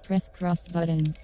Press cross button.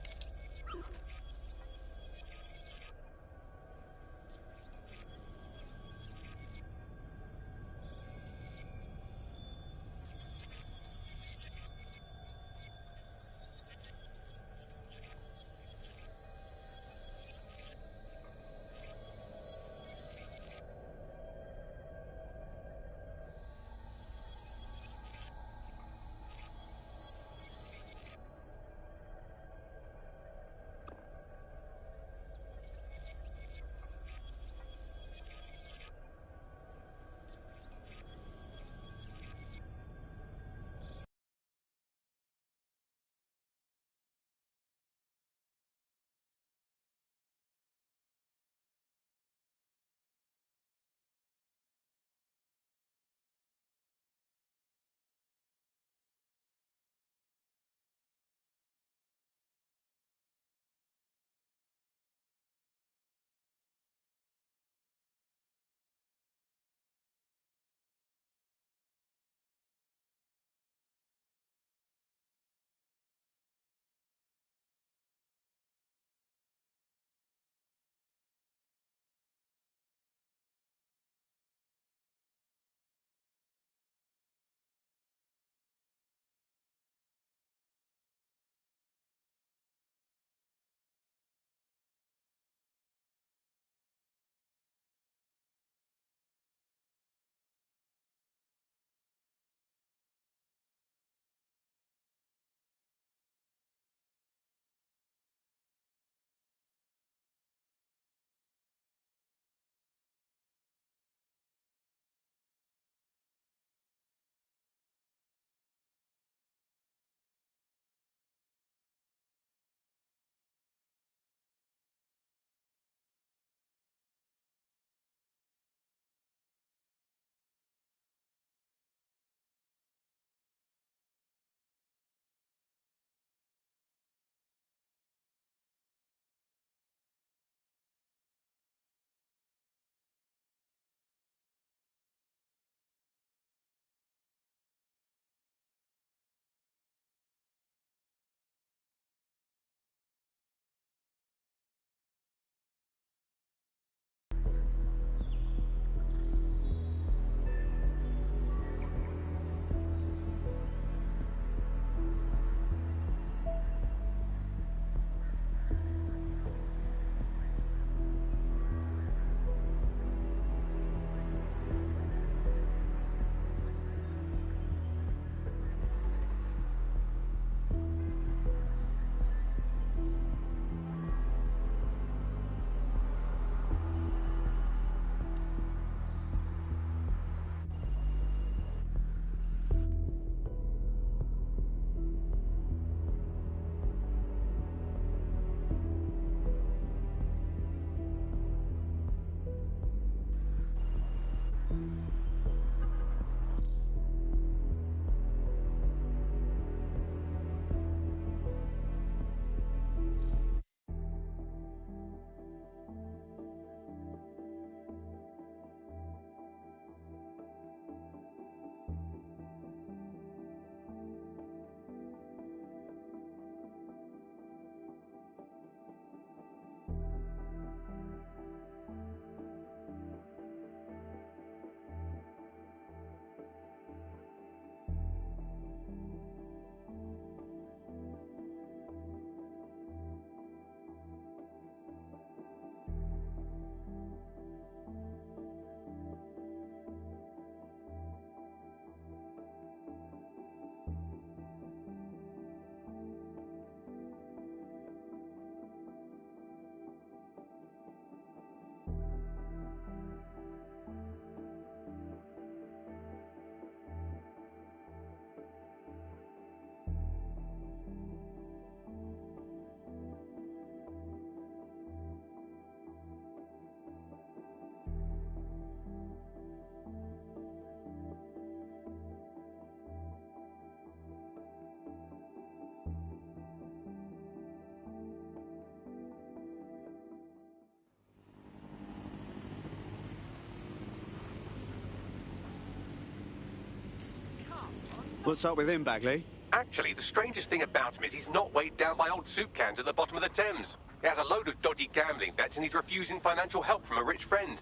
What's up with him, Bagley? Actually, the strangest thing about him is he's not weighed down by old soup cans at the bottom of the Thames. He has a load of dodgy gambling debts and he's refusing financial help from a rich friend.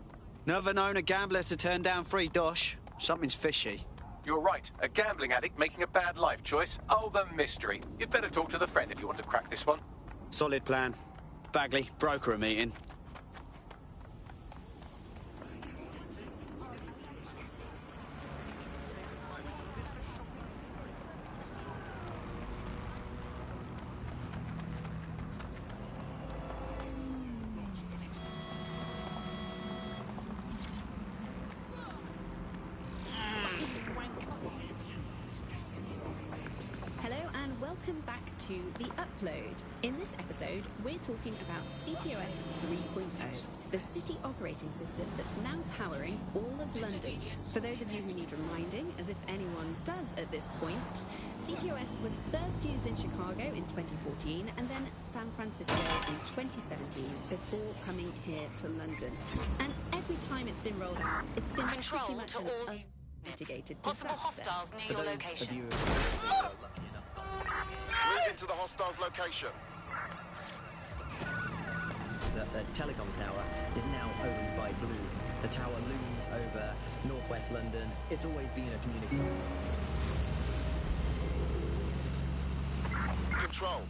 Never known a gambler to turn down free dosh. Something's fishy. You're right. A gambling addict making a bad life choice. Oh, the mystery. You'd better talk to the friend if you want to crack this one. Solid plan. Bagley, broker a meeting. Welcome back to The Upload. In this episode, we're talking about CTOS 3.0, the city operating system that's now powering all of London. For those of you who need reminding, as if anyone does at this point, CTOS was first used in Chicago in 2014 and then San Francisco in 2017 before coming here to London. And every time it's been rolled out, it's been pretty much an unmitigated disaster. Possible hostiles near your location. Move into the hostiles location. The telecoms tower is now owned by Blue. The tower looms over northwest London. It's always been a communication. Control.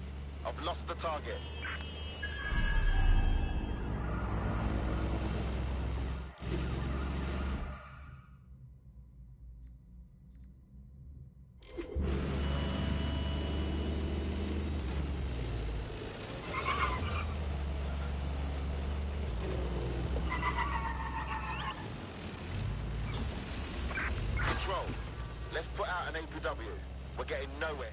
I've lost the target. Let's put out an APW. We're getting nowhere.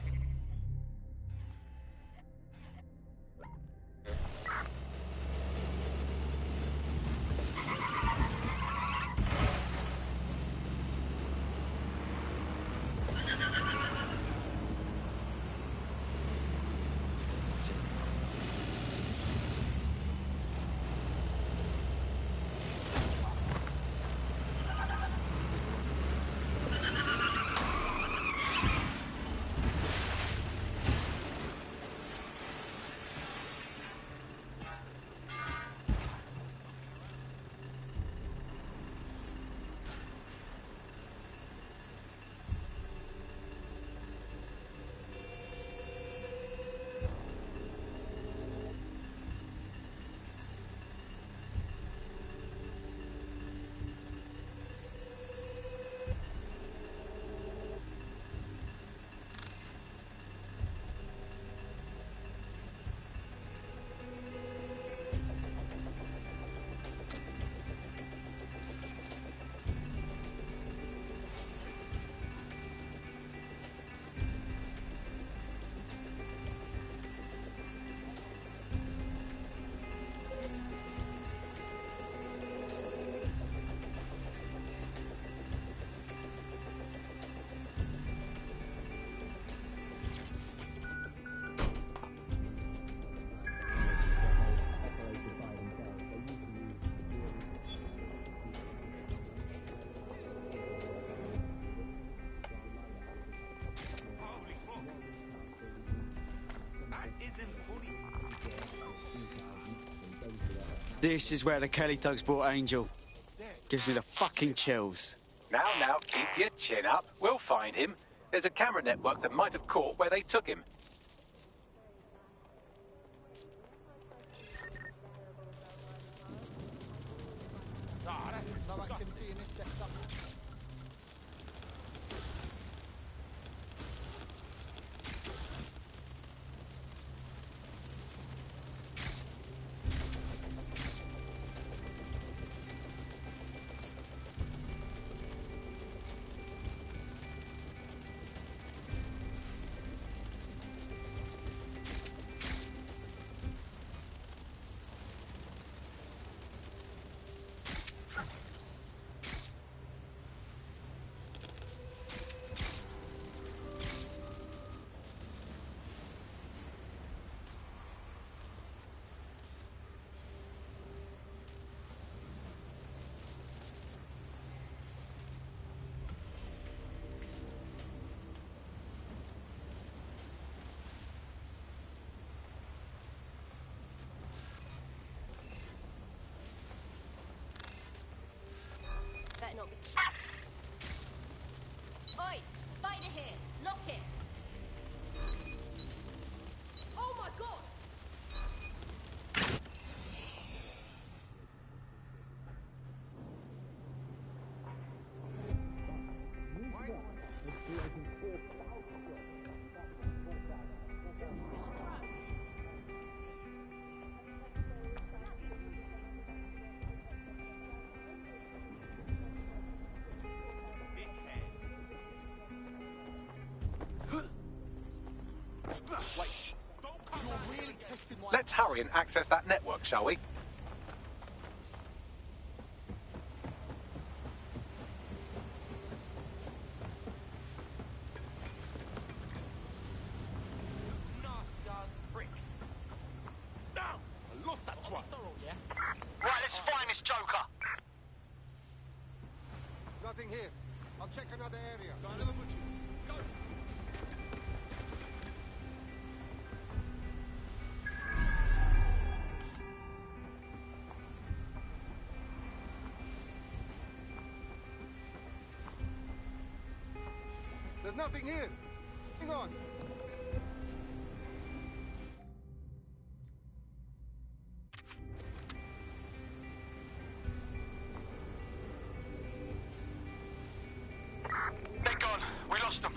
This is where the Kelly thugs brought Angel. Gives me the fucking chills. Now, keep your chin up. We'll find him. There's a camera network that might have caught where they took him. Spider here. Lock it. Oh my god! Let's hurry and access that network, shall we? Right, let's find this Joker. Nothing here. I'll check another area. Go. There's nothing here. Hang on. They're gone. We lost them.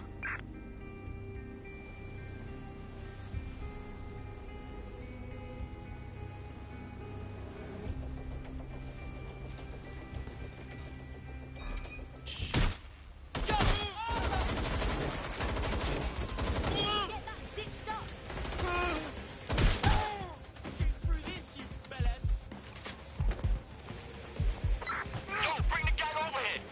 Get that stitched up. Yo, bring the gang over here.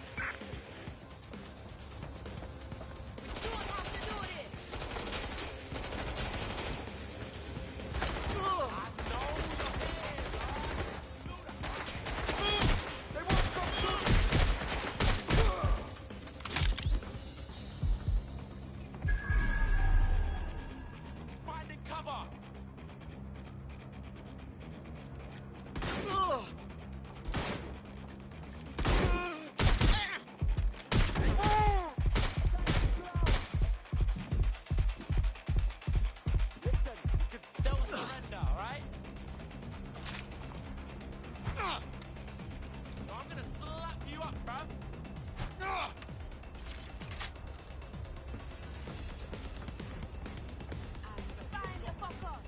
We don't have to do this. Finding cover! Listen, you can still surrender, alright? I'm gonna slap you up, bruv. Sign the fuck up.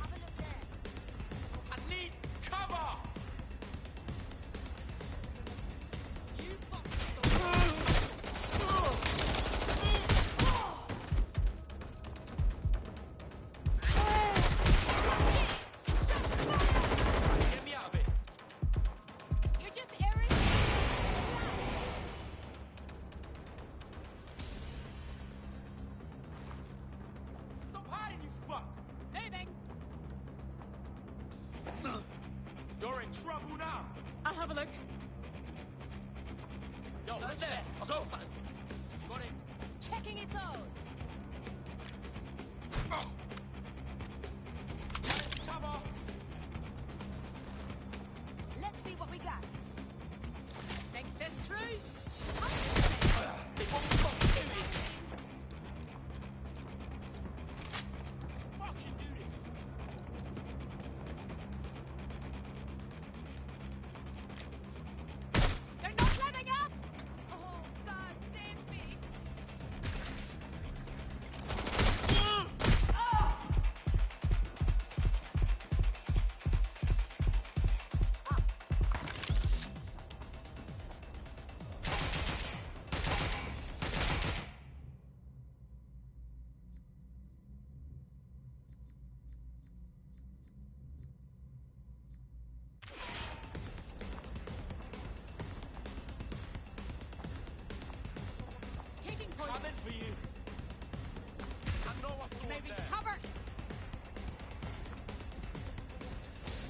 Have a look there. I need cover! You Get me out of it. You're just airing. Stop hiding, you fuck! Moving. You're in trouble now. I'll have a look. Yo, Something there. there. I saw something. Got it. Checking it out. Cover. Let's see what we got. Think this through? They won't stop doing it. Fucking do this. They're not letting up! Oh, God, save me! Taking point. Coming for you. I know I saw it Maybe there. to cover.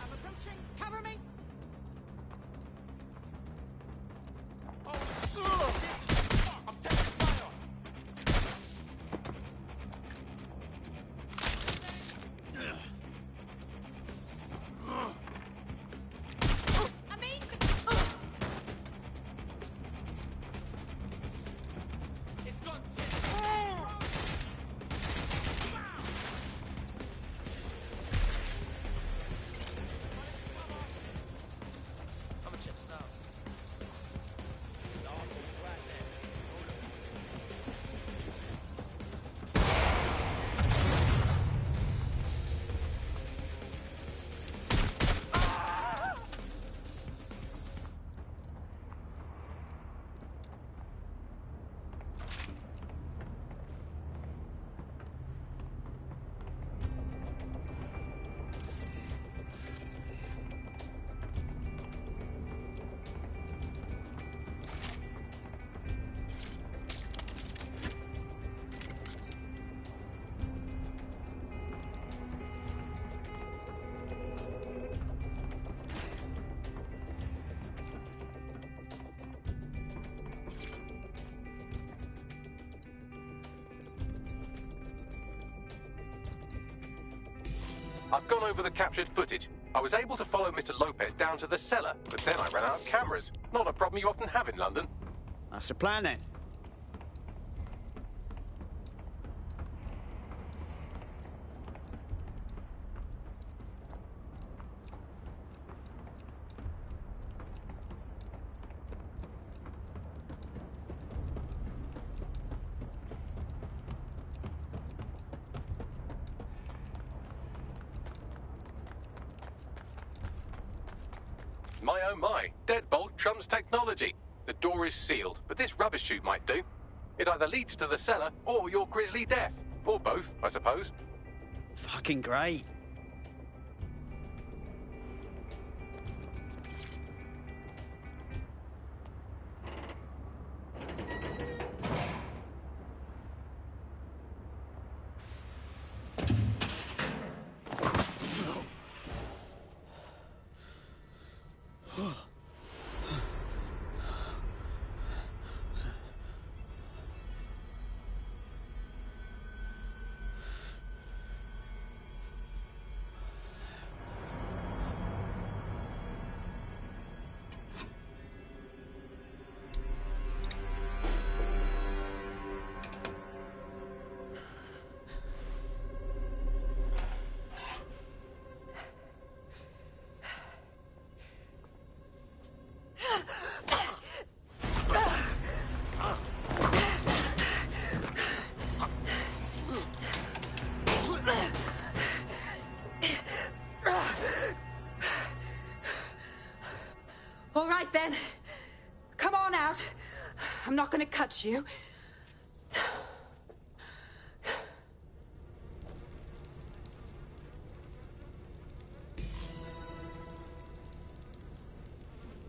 I'm approaching. Cover me. Oh, shit. I'm taking fire. I mean, I've gone over the captured footage. I was able to follow Mr. Lopez down to the cellar, but then I ran out of cameras. Not a problem you often have in London. That's the plan then. My oh my, deadbolt trumps technology. The door is sealed, but this rubbish chute might do. It either leads to the cellar or your grisly death. Or both, I suppose. Fucking great. All right, then. Come on out. I'm not gonna cut you.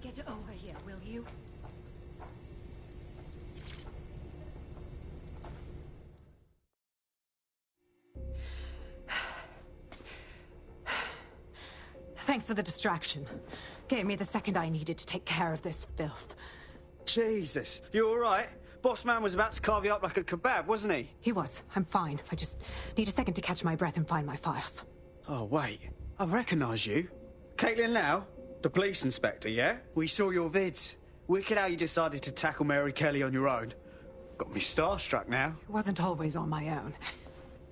Get over here, will you? Thanks for the distraction. Gave me the second I needed to take care of this filth. Jesus, you all right? Boss man was about to carve you up like a kebab, wasn't he? He was. I'm fine. I just need a second to catch my breath and find my files. Oh, wait. I recognise you. Caitlin Lau? The police inspector, yeah? We saw your vids. Wicked how you decided to tackle Mary Kelly on your own. Got me starstruck now. It wasn't always on my own.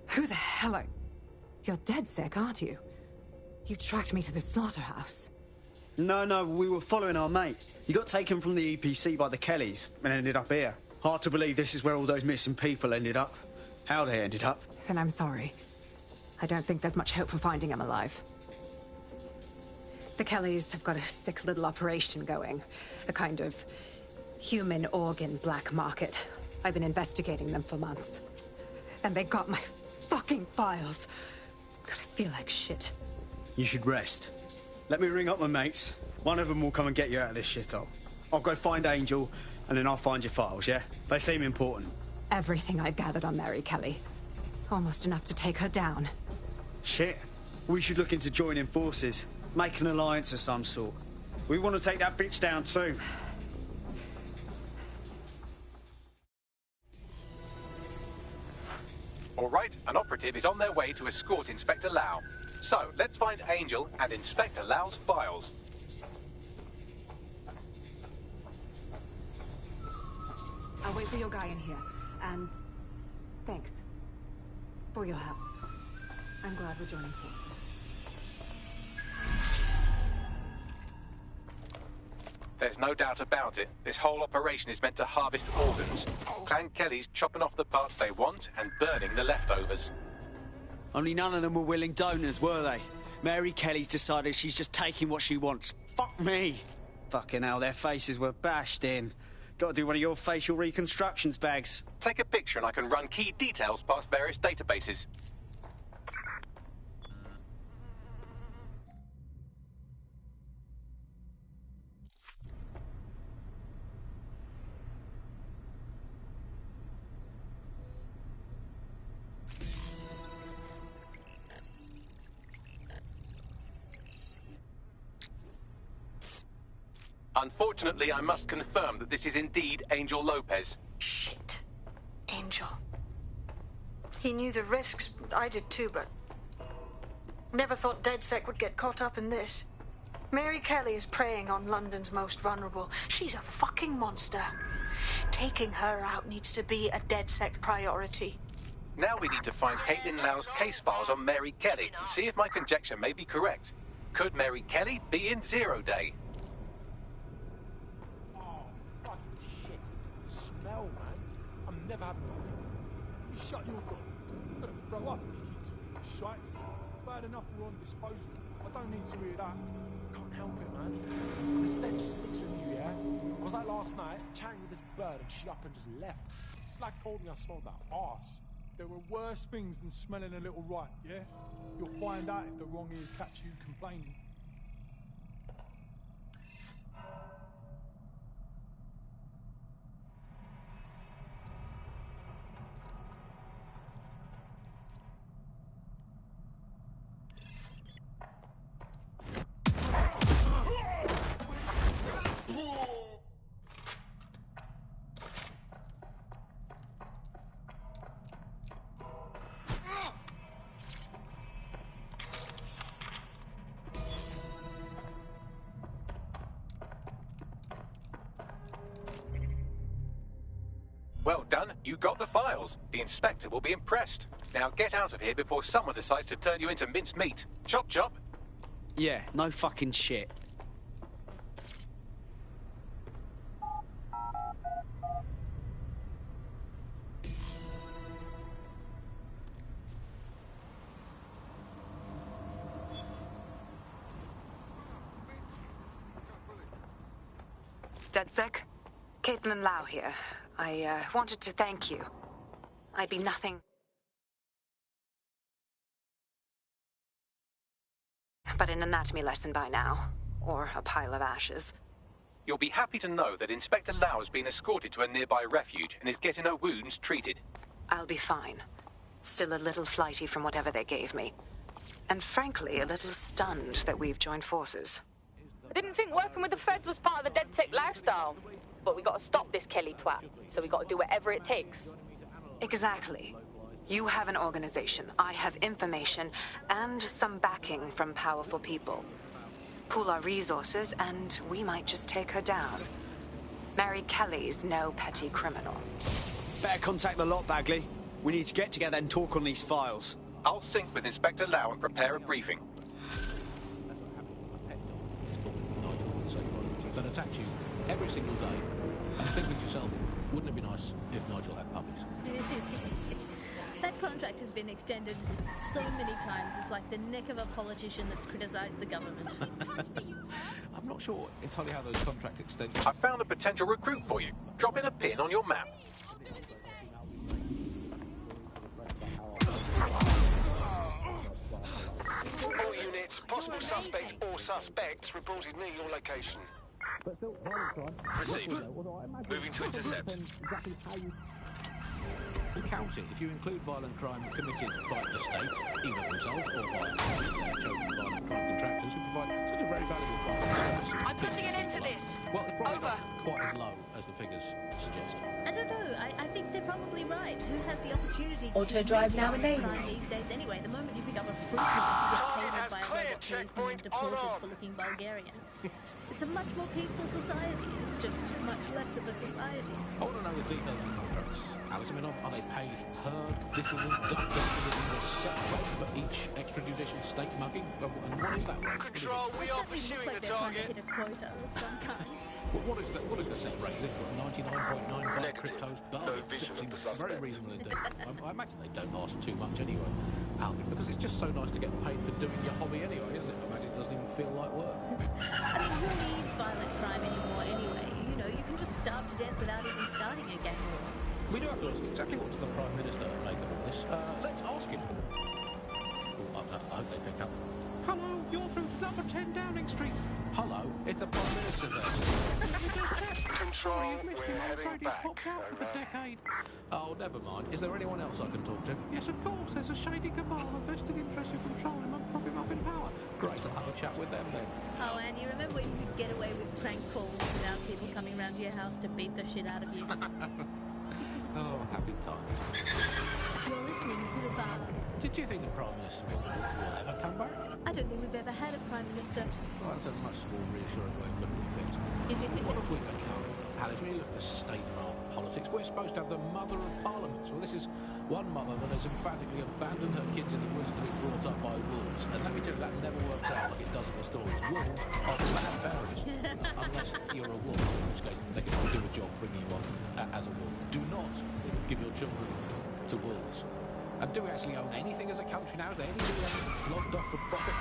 Who the hell are... You're dead sick, aren't you? You tracked me to the slaughterhouse. No, we were following our mate. He got taken from the EPC by the Kellys and ended up here. Hard to believe this is where all those missing people ended up. How they ended up. Then I'm sorry. I don't think there's much hope for finding him alive. The Kellys have got a sick little operation going. A kind of human organ black market. I've been investigating them for months. And they got my fucking files. God, I feel like shit. You should rest. Let me ring up my mates. One of them will come and get you out of this shithole. I'll go find Angel, and then I'll find your files, yeah? They seem important. Everything I've gathered on Mary Kelly. Almost enough to take her down. Shit. We should look into joining forces. Make an alliance of some sort. We want to take that bitch down too. All right, an operative is on their way to escort Inspector Lau. So, let's find Angel and Inspector Lau's files. I'll wait for your guy in here. And thanks for your help. I'm glad we're joining forces. There's no doubt about it. This whole operation is meant to harvest organs. Clan Kelly's chopping off the parts they want and burning the leftovers. Only none of them were willing donors, were they? Mary Kelly's decided she's just taking what she wants. Fuck me. Fucking hell, their faces were bashed in. Gotta do one of your facial reconstructions, Bags. Take a picture and I can run key details past various databases. Unfortunately, I must confirm that this is indeed Angel Lopez. Shit. Angel. He knew the risks. I did too, but... Never thought DedSec would get caught up in this. Mary Kelly is preying on London's most vulnerable. She's a fucking monster. Taking her out needs to be a DedSec priority. Now we need to find Caitlin Lau's case files on Mary Kelly and see if my conjecture may be correct. Could Mary Kelly be in Zero Day? Oh, fucking shit. Smell, man. I'm never having coffee. You shut your door. You're gonna throw up if you keep talking shite. Bad enough we're on disposal. I don't need to hear that. Can't help it, man. The stench sticks with you, yeah? I was like last night, chatting with this bird, and she up and just left. It's like told me I smelled that arse. There were worse things than smelling a little right, yeah? You'll find out if the wrong ears catch you complaining. Well done, you got the files. The inspector will be impressed. Now get out of here before someone decides to turn you into minced meat. Chop chop. Yeah, no fucking shit. DedSec? Caitlin Lau here. I wanted to thank you. I'd be nothing but an anatomy lesson by now. Or a pile of ashes. You'll be happy to know that Inspector Lau has been escorted to a nearby refuge and is getting her wounds treated. I'll be fine. Still a little flighty from whatever they gave me. And frankly, a little stunned that we've joined forces. I didn't think working with the feds was part of the DedSec lifestyle. But we got to stop this Kelly twat, so we got to do whatever it takes. Exactly. You have an organization, I have information, and some backing from powerful people. Pool our resources, and we might just take her down. Mary Kelly's no petty criminal. Better contact the lot, Bagley. We need to get together and talk on these files. I'll sync with Inspector Lau and prepare a briefing. That attacks you every single day, and thinking to yourself, wouldn't it be nice if Nigel had puppies? That contract has been extended so many times. It's like the neck of a politician that's criticised the government. I'm not sure entirely how those contract extensions... I found a potential recruit for you. Drop in a pin on your map. All units, possible suspect or suspects reported near your location. Received. Moving to intercept. You count it if you include violent crime committed by the state, either themselves or by their chosen violent crime contractors who provide such a very valuable service. I'm putting an end to this. Well, it's probably Over. not quite as low as the figures suggest. I don't know. I think they're probably right. Who has the opportunity Auto to drive now crime enabled. these days anyway? The moment you pick up a fruit you get Target tabled has by a cleared robot policeman checkpoint and deported on. for looking Bulgarian. It's a much more peaceful society. It's just much less of a society. I want to know the details of the contracts. Alice, I mean, are they paid per dissident duff a set rate for each extrajudicial state mugging? And what is that rate? Control, we are pursuing the target. Hit a quota of some kind. Well, what is the set rate? Is it 99.95 Negative. cryptos per? No vision of the Seems very suspect. reasonable indeed. I imagine they don't last too much anyway, Alvin, because it's just so nice to get paid for doing your hobby anyway, isn't it? I imagine it doesn't even feel like work. I mean, who needs violent crime anymore anyway? You know, you can just starve to death without even starting a gang war. We do have to ask exactly what does the Prime Minister make of all this. Let's ask him. Oh, I hope they pick up. Hello, you're through to number 10 Downing Street. Hello, it's the Prime Minister there. Control, You've missed we're him, I'm heading afraid he's back. popped out for the Over. decade. Oh, never mind. Is there anyone else I can talk to? Yes, of course. There's a shady cabal of vested interest who control him and prop him up in power. Great, I'll have a chat with them then. Oh, Andy, remember when you could get away with prank calls without people coming round to your house to beat the shit out of you? Oh, happy times. You're listening to The Bar Did you think the Prime Minister will ever come back? I don't think we've ever had a Prime Minister. Well, that's a much more reassuring way of looking at things. What have we become, Alice? When you look at the state of our politics, we're supposed to have the mother of parliaments. Well, this is one mother that has emphatically abandoned her kids in the woods to be brought up by wolves. And let me tell you, that never works out like it does in the stories. Wolves are bad parents. Unless you're a wolf, in which case they can do a job bringing you up as a wolf. Do not give your children to wolves. And do we actually own anything as a country now? Is there anything we haven't flogged off for profit?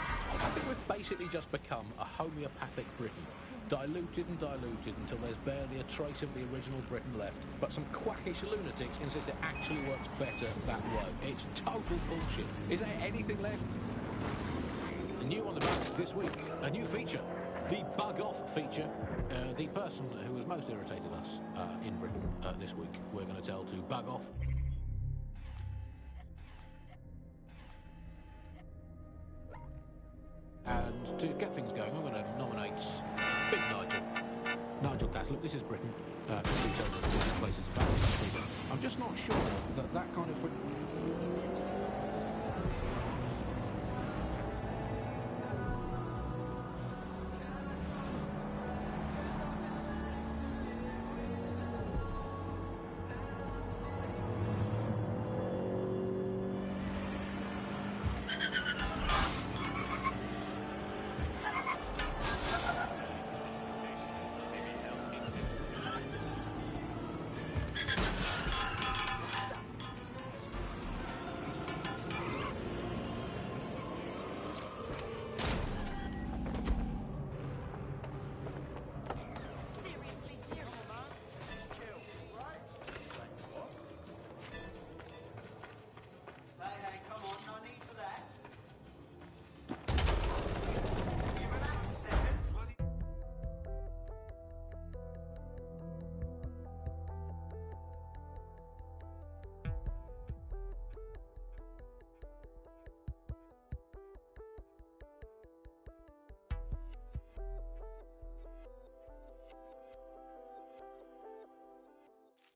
I think we've basically just become a homeopathic Britain. Diluted and diluted until there's barely a trace of the original Britain left. But some quackish lunatics insist it actually works better that way. It's total bullshit. Is there anything left? New on the back this week, a new feature. The Bug Off feature. The person who has most irritated us in Britain this week, we're going to tell to bug off. And to get things going, I'm going to nominate Big Nigel. Nigel Cass. Look, this is Britain. He tells us what places are bad. I'm just not sure that kind of...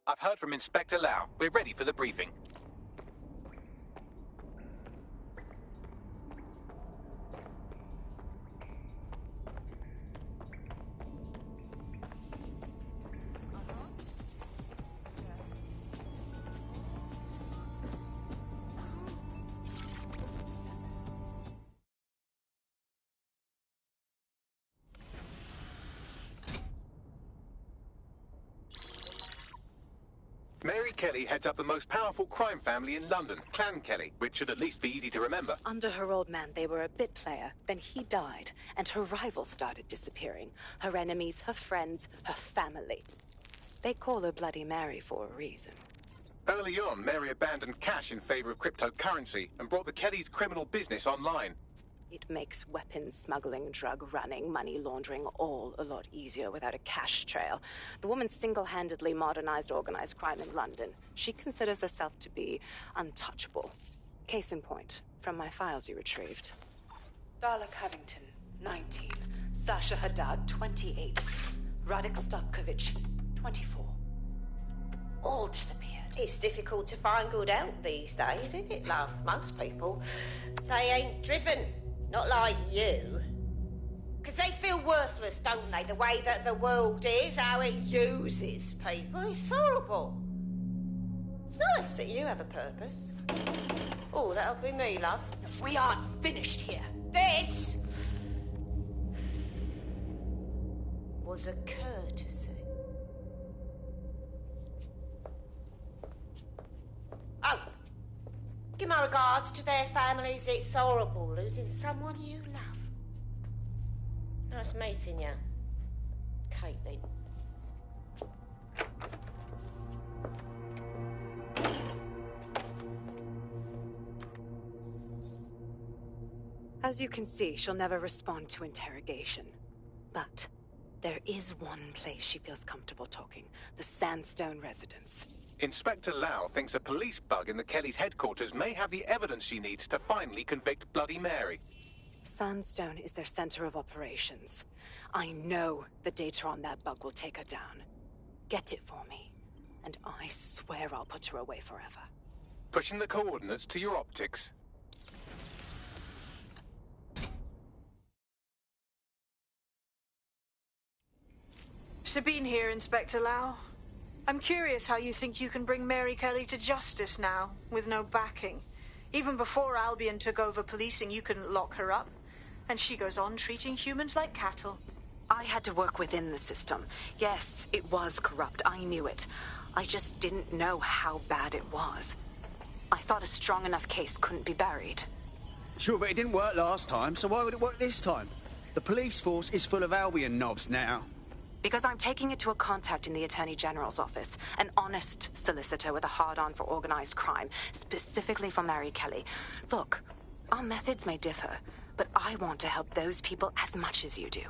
I've heard from Inspector Lau. We're ready for the briefing. Mary Kelly heads up the most powerful crime family in London, Clan Kelly, which should at least be easy to remember. Under her old man, they were a bit player. Then he died, and her rivals started disappearing. Her enemies, her friends, her family. They call her Bloody Mary for a reason. Early on, Mary abandoned cash in favor of cryptocurrency and brought the Kellys' criminal business online. It makes weapons smuggling, drug running, money laundering all a lot easier without a cash trail. The woman single-handedly modernized organized crime in London. She considers herself to be untouchable. Case in point, from my files you retrieved. Darla Covington, 19. Sasha Haddad, 28. Radek Stavkovich, 24. All disappeared. It's difficult to find good help these days, isn't it, love? Most people, they ain't driven. Not like you. Because they feel worthless, don't they? The way that the world is, how it uses people. It's horrible. It's nice that you have a purpose. Oh, that'll be me, love. We aren't finished here. This was a courtesy. Oh. Give my regards to their families. It's horrible losing someone you love. Nice meeting you, Caitlin. As you can see, she'll never respond to interrogation. But there is one place she feels comfortable talking. The Sandstone residence. Inspector Lau thinks a police bug in the Kellys' headquarters may have the evidence she needs to finally convict Bloody Mary. Sandstone is their center of operations. I know the data on that bug will take her down. Get it for me, and I swear I'll put her away forever. Pushing the coordinates to your optics. Sabine here, Inspector Lau. I'm curious how you think you can bring Mary Kelly to justice now, with no backing. Even before Albion took over policing, you couldn't lock her up. And she goes on treating humans like cattle. I had to work within the system. Yes, it was corrupt. I knew it. I just didn't know how bad it was. I thought a strong enough case couldn't be buried. Sure, but it didn't work last time, so why would it work this time? The police force is full of Albion knobs now. Because I'm taking it to a contact in the Attorney General's office, an honest solicitor with a hard-on for organized crime, specifically for Mary Kelly. Look, our methods may differ, but I want to help those people as much as you do.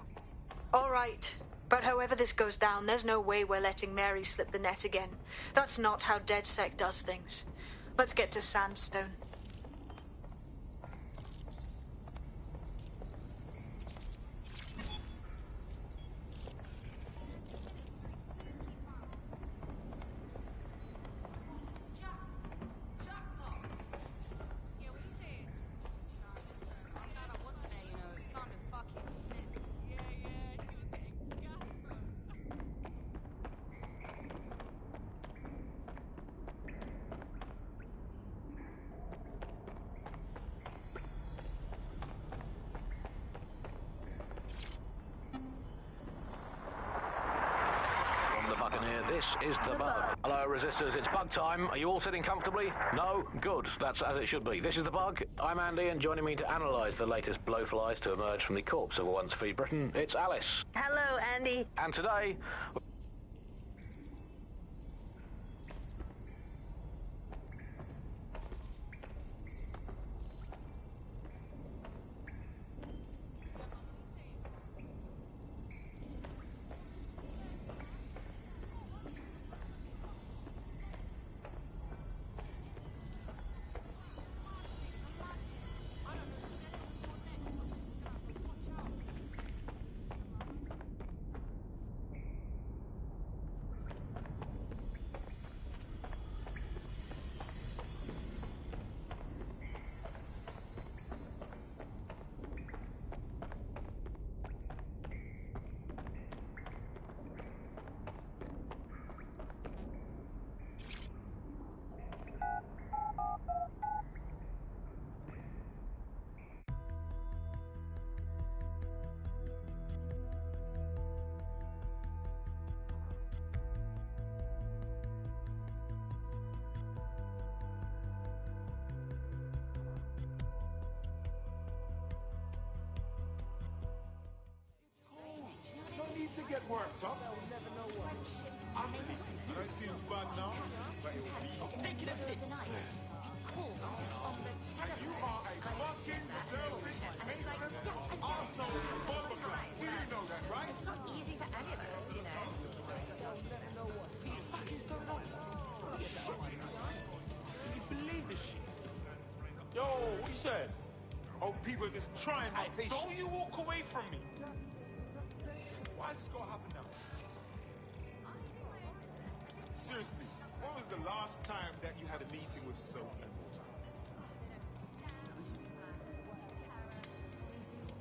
All right. But however this goes down, there's no way we're letting Mary slip the net again. That's not how DedSec does things. Let's get to Sandstone. This is the bug. Hello, resistors. It's bug time. Are you all sitting comfortably? No? Good. That's as it should be. This is the bug. I'm Andy, and joining me to analyse the latest blowflies to emerge from the corpse of a once free Britain, it's Alice. Hello, Andy. And today... To get worked up. I'm releasing. I know it seems bad now, but it will be making a piss. And you are a fucking selfish, faceless arsehole bubblegum. You know that, right? It's not easy for any of us, you know. What the fuck is going on? Can you believe this shit? Yo, what you saying? Oh, people are just trying my patience. Don't you walk away from me. Why is this gonna happen now? Seriously, when was the last time that you had a meeting with soap and water?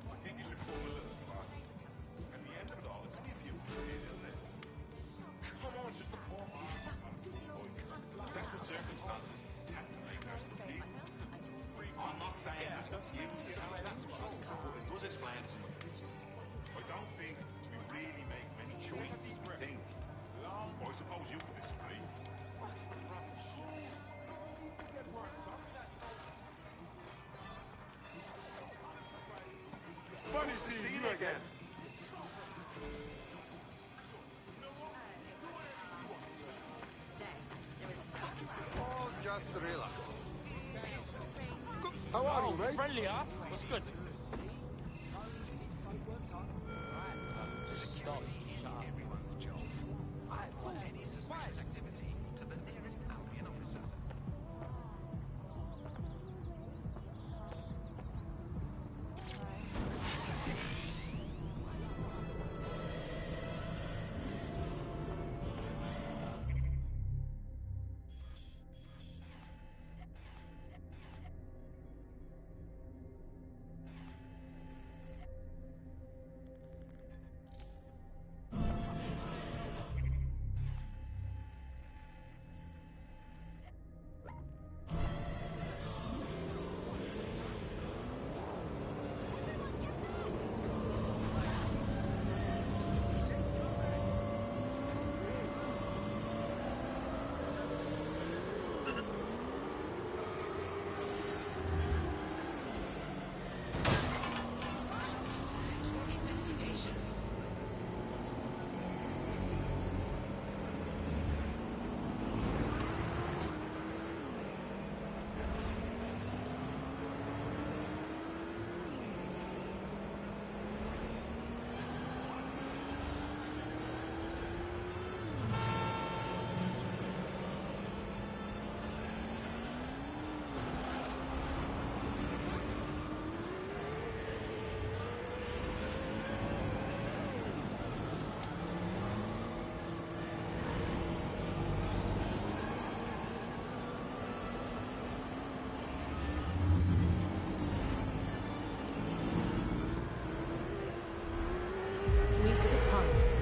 I think you should pull a little spot. At the end of it all, it's only a few minutes, isn't it? Come on, it's just a poor man. That's what circumstances have to make us to be. I'm not saying that's you. That's what it does explain some of this. I don't think we really make many choices. Think. I suppose you could disagree. Funny seeing you again. Oh, just relax. How are you, mate? Friendly, huh? What's good? Just stop. Shut up. Any suspicious activity to the nearest Albion officer.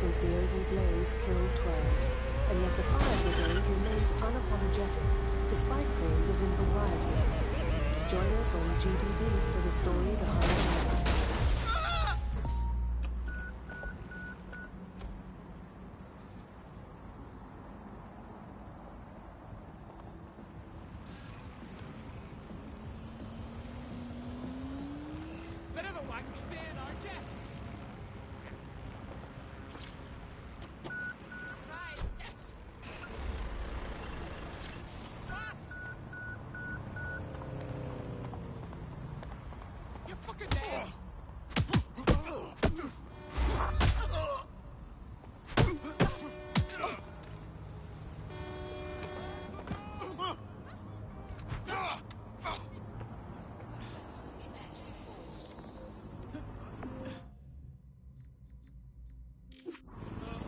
since the Oval Blaze killed 12, and yet the Fire Brigade remains unapologetic, despite claims of impropriety. Join us on GBB for the story behind the headlines. Bit of a wank stand, aren't you? Try, yes! You fucking dead!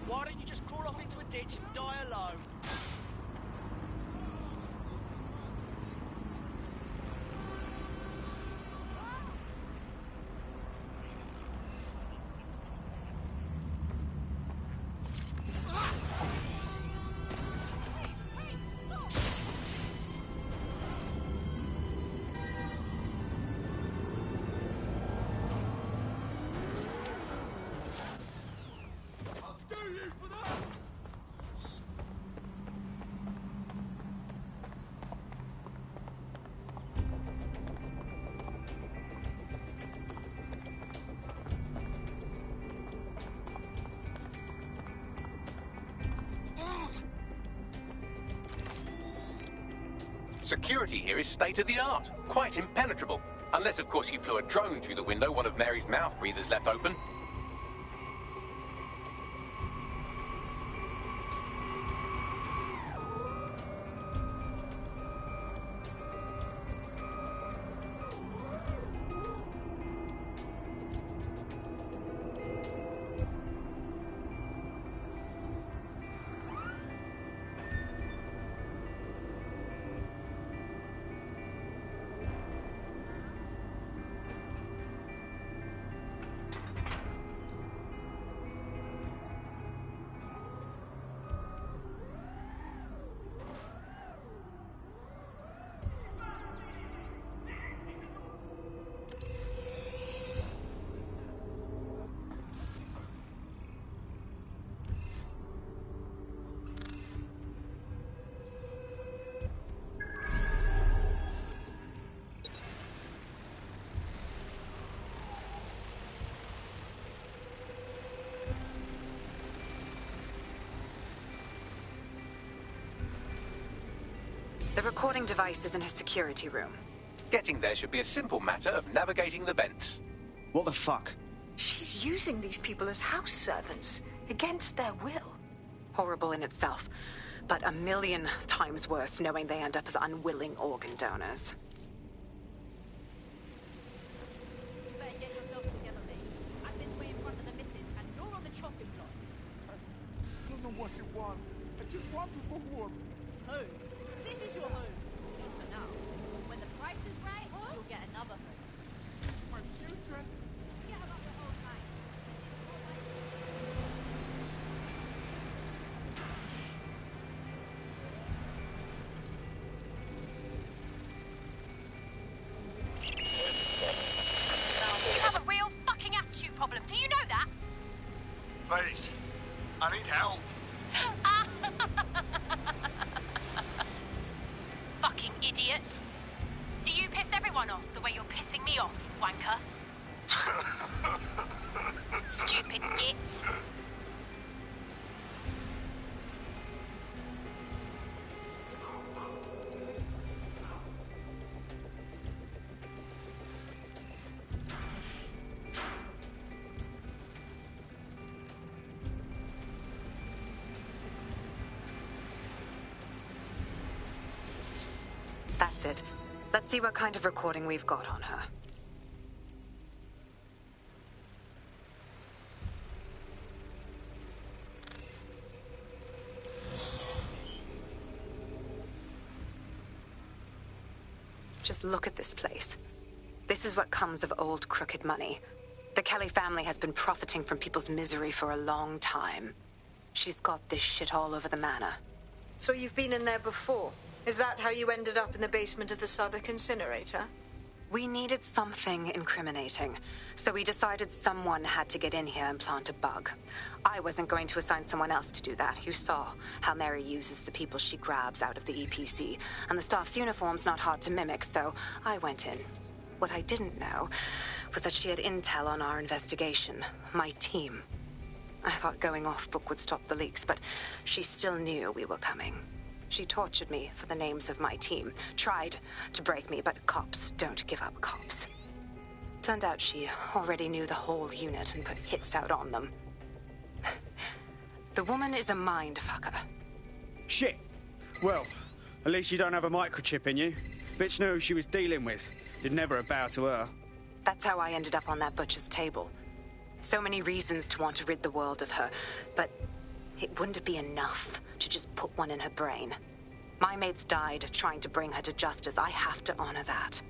Why don't you just crawl off into a ditch and die alone? Security here is state-of-the-art, quite impenetrable. Unless, of course, you flew a drone through the window one of Mary's mouth breathers left open. The recording device is in her security room. Getting there should be a simple matter of navigating the vents. What the fuck? She's using these people as house servants, against their will. Horrible in itself, but a million times worse knowing they end up as unwilling organ donors. You better get yourself together, mate. I'm this way in front of the missus, and you're on the chopping block. I don't know what you want. I just want to go home. Home? This is your home. Not for now. When the price is right, you'll get another home. My children. Forget about the whole time. You have a real fucking attitude problem. Do you know that? Please, I need help. Fucking idiot. Do you piss everyone off the way you're pissing me off, you wanker? Stupid git. That's it. Let's see what kind of recording we've got on her. Just look at this place. This is what comes of old crooked money. The Kelly family has been profiting from people's misery for a long time. She's got this shit all over the manor. So you've been in there before? Is that how you ended up in the basement of the Southwark incinerator? We needed something incriminating, so we decided someone had to get in here and plant a bug. I wasn't going to assign someone else to do that. You saw how Mary uses the people she grabs out of the EPC, and the staff's uniform's not hard to mimic, so I went in. What I didn't know was that she had intel on our investigation, my team. I thought going off book would stop the leaks, but she still knew we were coming. She tortured me for the names of my team, tried to break me, but cops don't give up cops. Turned out she already knew the whole unit and put hits out on them. The woman is a mind fucker. Shit. Well, at least you don't have a microchip in you. Bitch knew who she was dealing with. You'd never have bowed to her. That's how I ended up on that butcher's table. So many reasons to want to rid the world of her, but it wouldn't be enough to just put one in her brain. My mates died trying to bring her to justice. I have to honor that.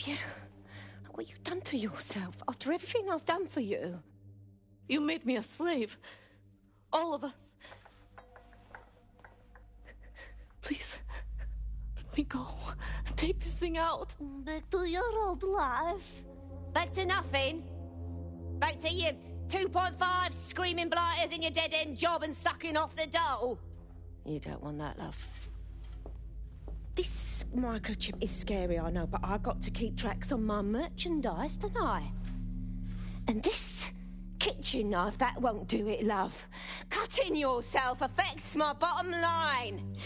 have you? What you done to yourself after everything I've done for you? You made me a slave. All of us. Please, let me go. Take this thing out. Back to your old life. Back to nothing. Back to you 2.5 screaming blighters in your dead-end job and sucking off the dole. You don't want that, love. This microchip is scary, I know, but I got to keep tracks on my merchandise, don't I? And this kitchen knife, that won't do it, love. Cutting yourself affects my bottom line.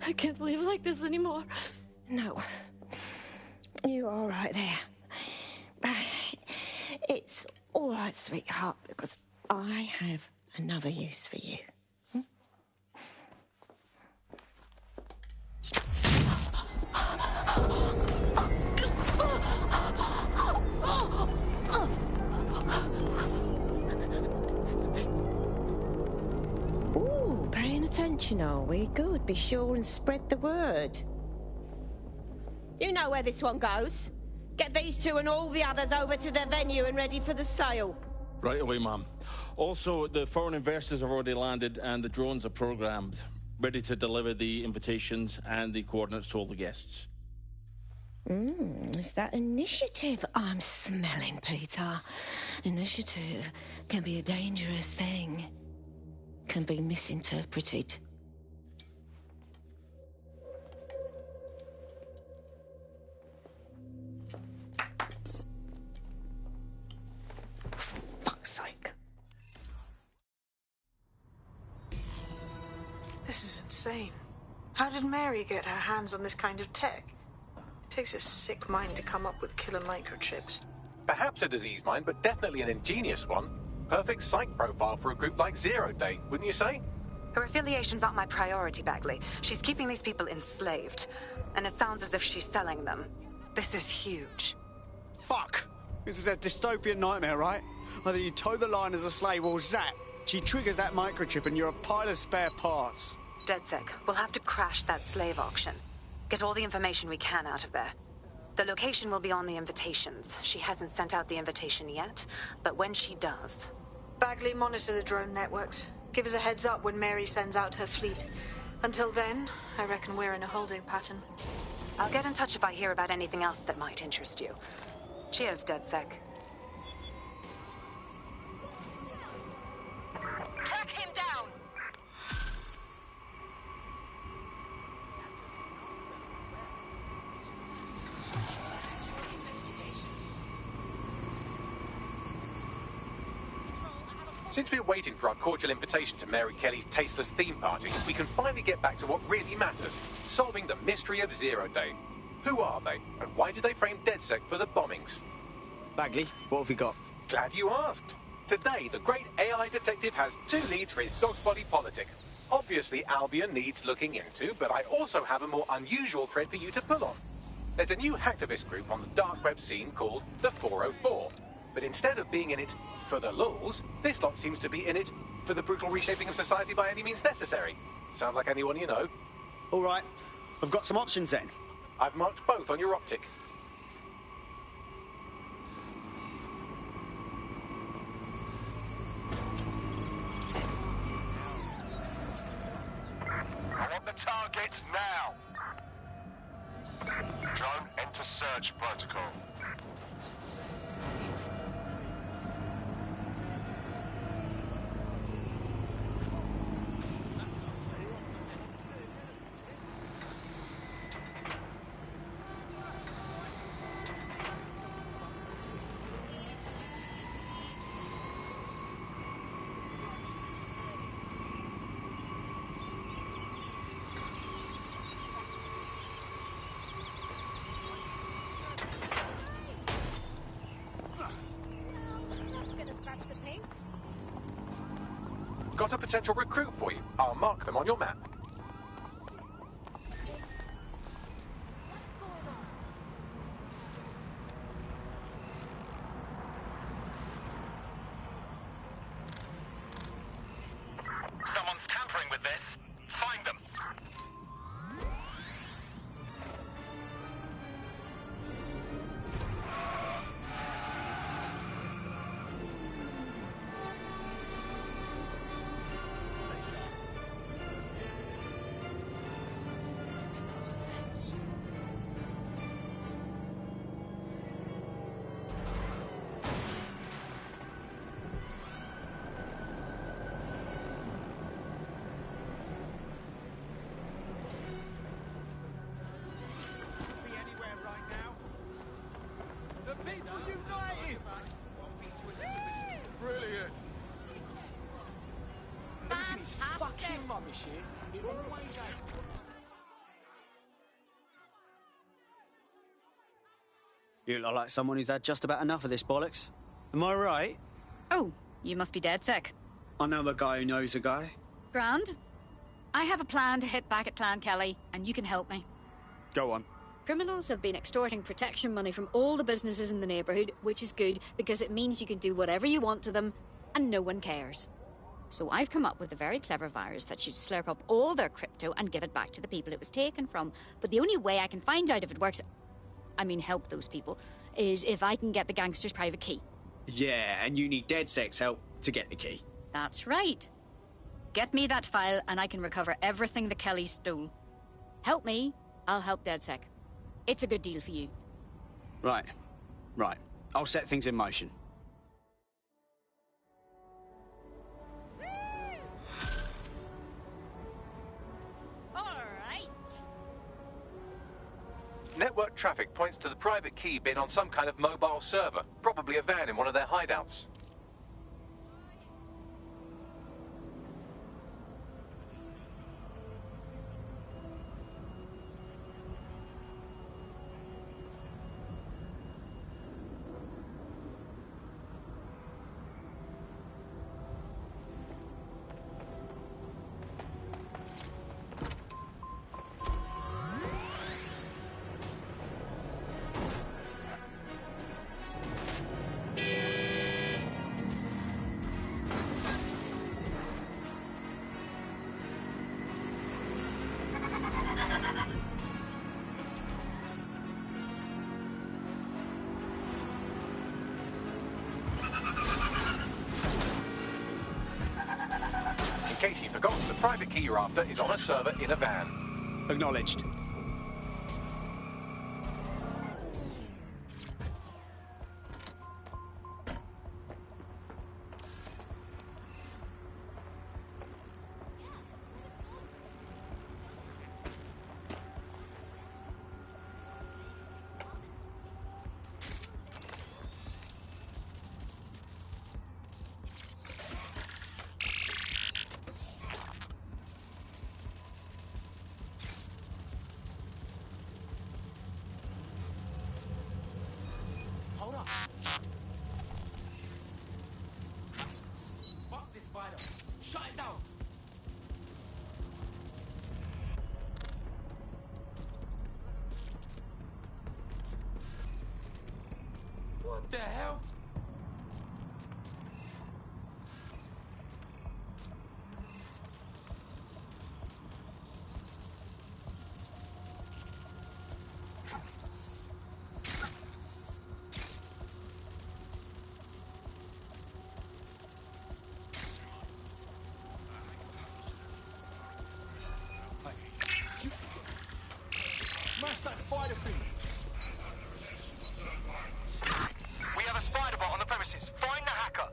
I can't live like this anymore. No. You're all right there. It's all right, sweetheart, because I have another use for you. Ooh, paying attention, are we? Good. Be sure and spread the word. You know where this one goes. Get these two and all the others over to their venue and ready for the sale. Right away, ma'am. Also, the foreign investors have already landed and the drones are programmed, ready to deliver the invitations and the coordinates to all the guests. Is that initiative I'm smelling, Peter? Initiative can be a dangerous thing. Can be misinterpreted. Fuck's sake. This is insane. How did Mary get her hands on this kind of tech? It takes a sick mind to come up with killer microchips. Perhaps a disease mind, but definitely an ingenious one. Perfect psych profile for a group like Zero Day, wouldn't you say? Her affiliations aren't my priority, Bagley. She's keeping these people enslaved. And it sounds as if she's selling them. This is huge. Fuck! This is a dystopian nightmare, right? Either you toe the line as a slave or zap. She triggers that microchip and you're a pile of spare parts. DedSec, we'll have to crash that slave auction. Get all the information we can out of there. The location will be on the invitations. She hasn't sent out the invitation yet, but when she does... Bagley, monitor the drone networks. Give us a heads up when Mary sends out her fleet. Until then, I reckon we're in a holding pattern. I'll get in touch if I hear about anything else that might interest you. Cheers, DedSec. Track him down! Since we're waiting for our cordial invitation to Mary Kelly's tasteless theme party, we can finally get back to what really matters, solving the mystery of Zero Day. Who are they, and why did they frame DedSec for the bombings? Bagley, what have we got? Glad you asked. Today, the great AI detective has two leads for his dog's body politic. Obviously, Albion needs looking into, but I also have a more unusual thread for you to pull on. There's a new hacktivist group on the dark web scene called the 404. But instead of being in it for the lulz, this lot seems to be in it for the brutal reshaping of society by any means necessary. Sound like anyone you know? All right, I've got some options then. I've marked both on your optic. I want the target now. Drone, enter search protocol. Got a potential recruit for you. I'll mark them on your map. Someone's tampering with this. Find them. fucking rubbish here. It always has. You look like someone who's had just about enough of this bollocks. Am I right? Oh, you must be dead sick. I know a guy who knows a guy. Grand. I have a plan to hit back at Clan Kelly, and you can help me. Go on. Criminals have been extorting protection money from all the businesses in the neighbourhood, which is good because it means you can do whatever you want to them and no one cares. So I've come up with a very clever virus that should slurp up all their crypto and give it back to the people it was taken from. But the only way I can find out if it works, I mean help those people, is if I can get the gangster's private key. Yeah, and you need DedSec's help to get the key. That's right. Get me that file and I can recover everything the Kellys stole. Help me, I'll help DedSec. It's a good deal for you. Right. I'll set things in motion. Network traffic points to the private key being on some kind of mobile server, probably a van in one of their hideouts. In case you forgot, the private key you're after is on a server in a van. Acknowledged. Hold up. Fuck this spider. Shut it down. What the hell? Smash that spider thing! We have a spider bot on the premises. Find the hacker.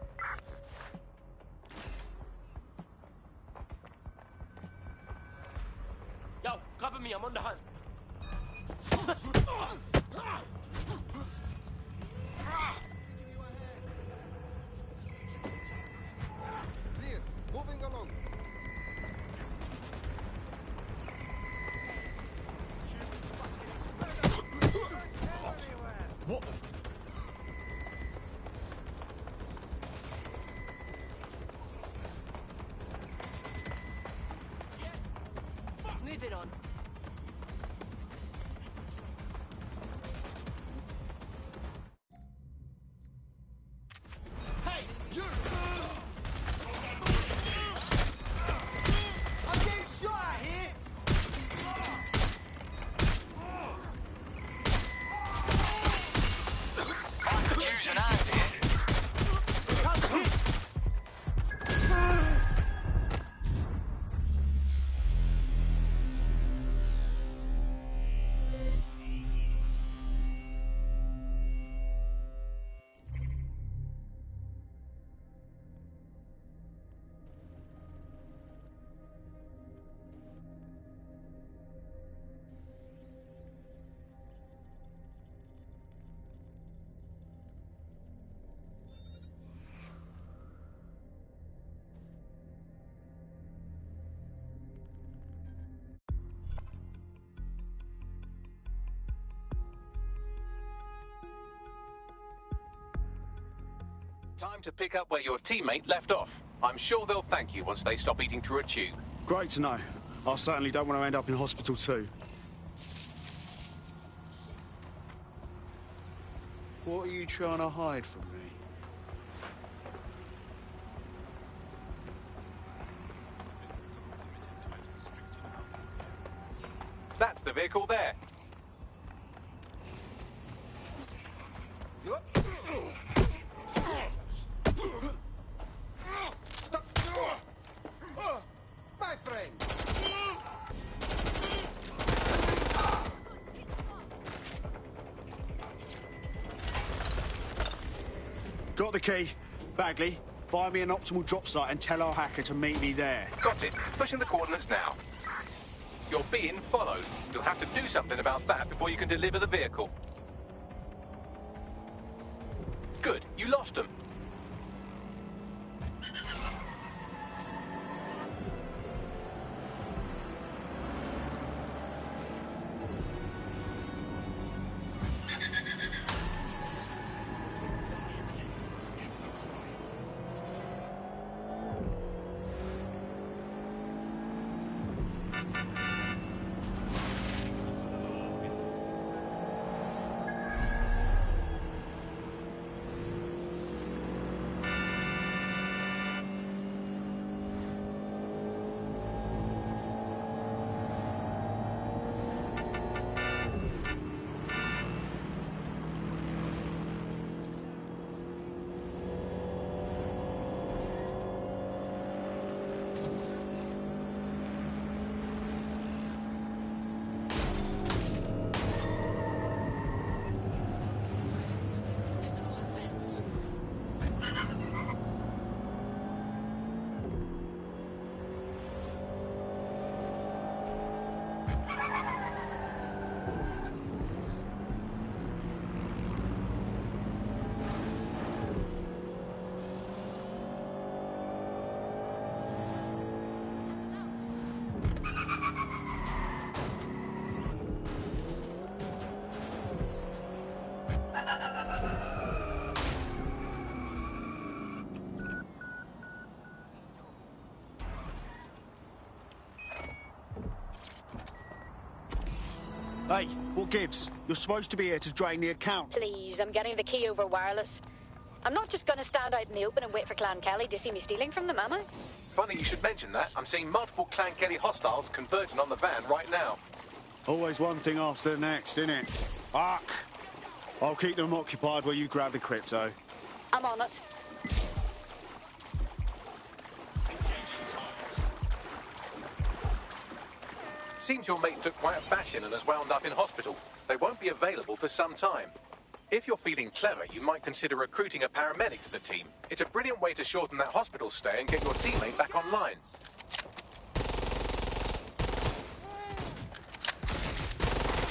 Yo, cover me, I'm on the hunt. Clear. Moving along. What? Move it on. Hey, you! I'm getting shot out here! I could use an hand here. Time to pick up where your teammate left off. I'm sure they'll thank you once they stop eating through a tube. Great to know. I certainly don't want to end up in hospital too. What are you trying to hide from me? That's the vehicle there. My friend! Got the key. Bagley, find me an optimal drop site and tell our hacker to meet me there. Got it. Pushing the coordinates now. You're being followed. You'll have to do something about that before you can deliver the vehicle. Good. You lost them. Hey, what gives? You're supposed to be here to drain the account. Please, I'm getting the key over wireless. I'm not just going to stand out in the open and wait for Clan Kelly to see me stealing from them, am I? Funny you should mention that. I'm seeing multiple Clan Kelly hostiles converging on the van right now. Always one thing after the next, innit? Fuck! I'll keep them occupied while you grab the crypto. I'm on it. Seems your mate took quite a bashing and has wound up in hospital. They won't be available for some time. If you're feeling clever, you might consider recruiting a paramedic to the team. It's a brilliant way to shorten that hospital stay and get your teammate back online.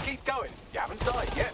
Keep going. You haven't died yet.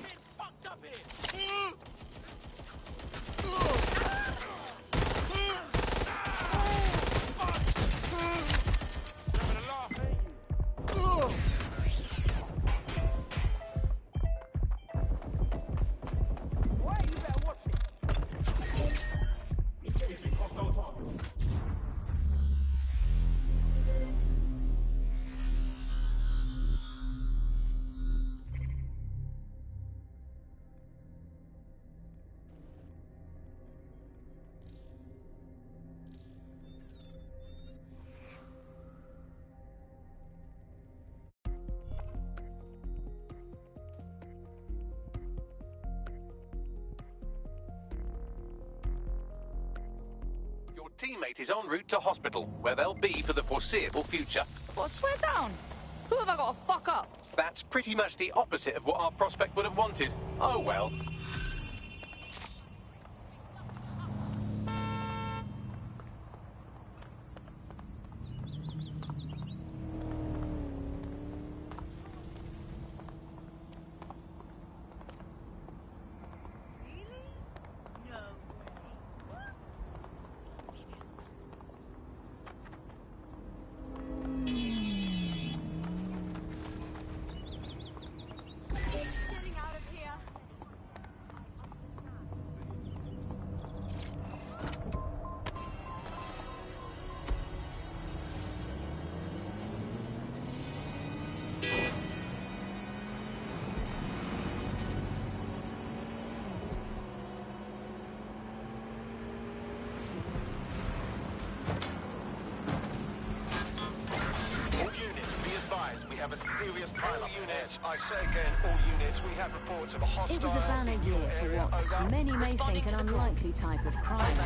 Your teammate is en route to hospital, where they'll be for the foreseeable future. What, swear down? Who have I got to fuck up? That's pretty much the opposite of what our prospect would have wanted. Oh well. have a serious pile of units. I say again, all units, we have reports of a hostile... It was a banner year for what many may think an unlikely type of crime,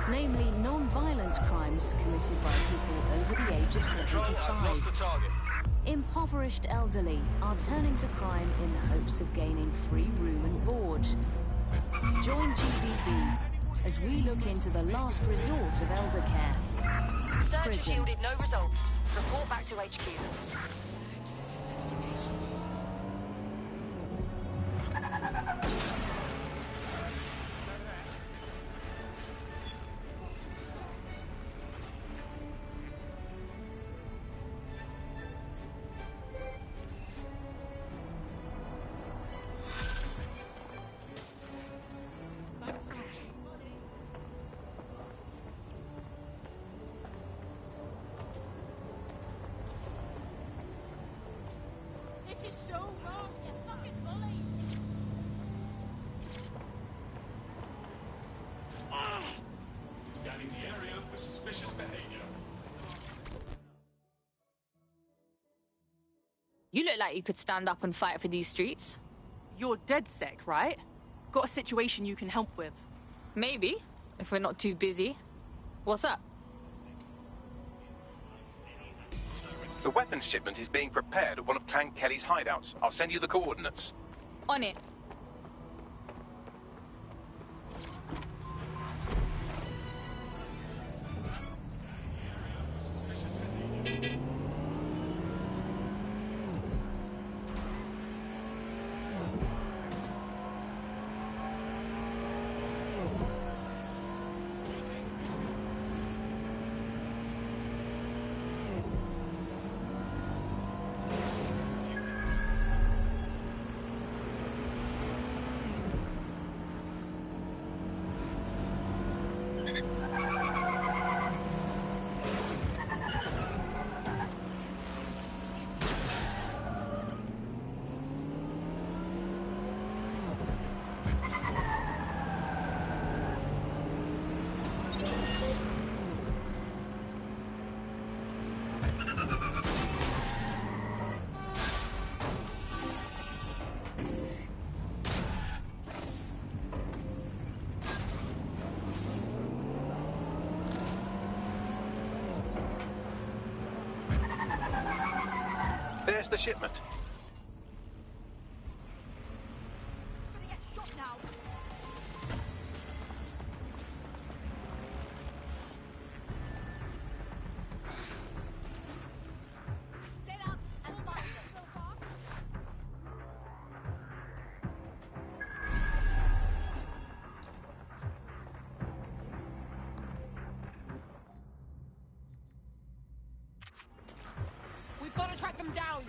namely non-violent crimes committed by people over the age of 75. Impoverished elderly are turning to crime in the hopes of gaining free room and board. Join GBB as we look into the last resort of elder care. Search Prison. yielded no results. Report back to HQ. Scanning the area for suspicious behavior. You look like you could stand up and fight for these streets. You're DedSec, right? Got a situation you can help with? Maybe, if we're not too busy. What's up? The weapons shipment is being prepared at one of Clan Kelly's hideouts. I'll send you the coordinates. On it. There's the shipment. We've got to track them down.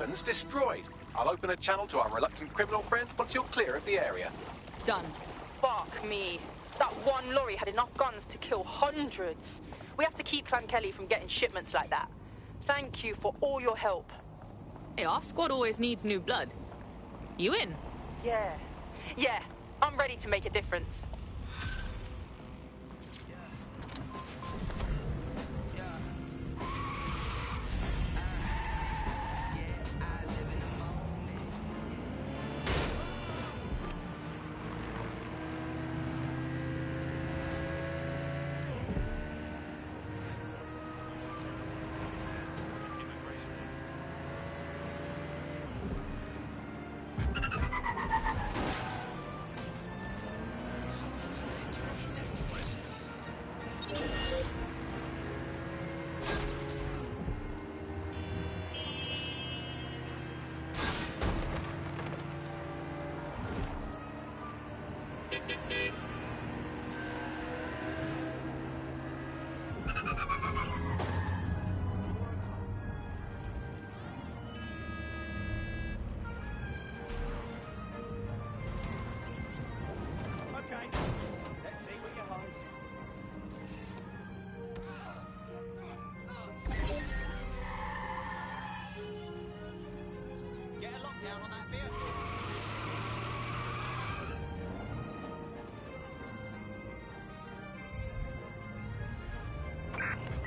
weapons destroyed. I'll open a channel to our reluctant criminal friend once you're clear of the area. Done. Fuck me. That one lorry had enough guns to kill hundreds. We have to keep Clan Kelly from getting shipments like that. Thank you for all your help. Hey, our squad always needs new blood. You in? Yeah. Yeah, I'm ready to make a difference.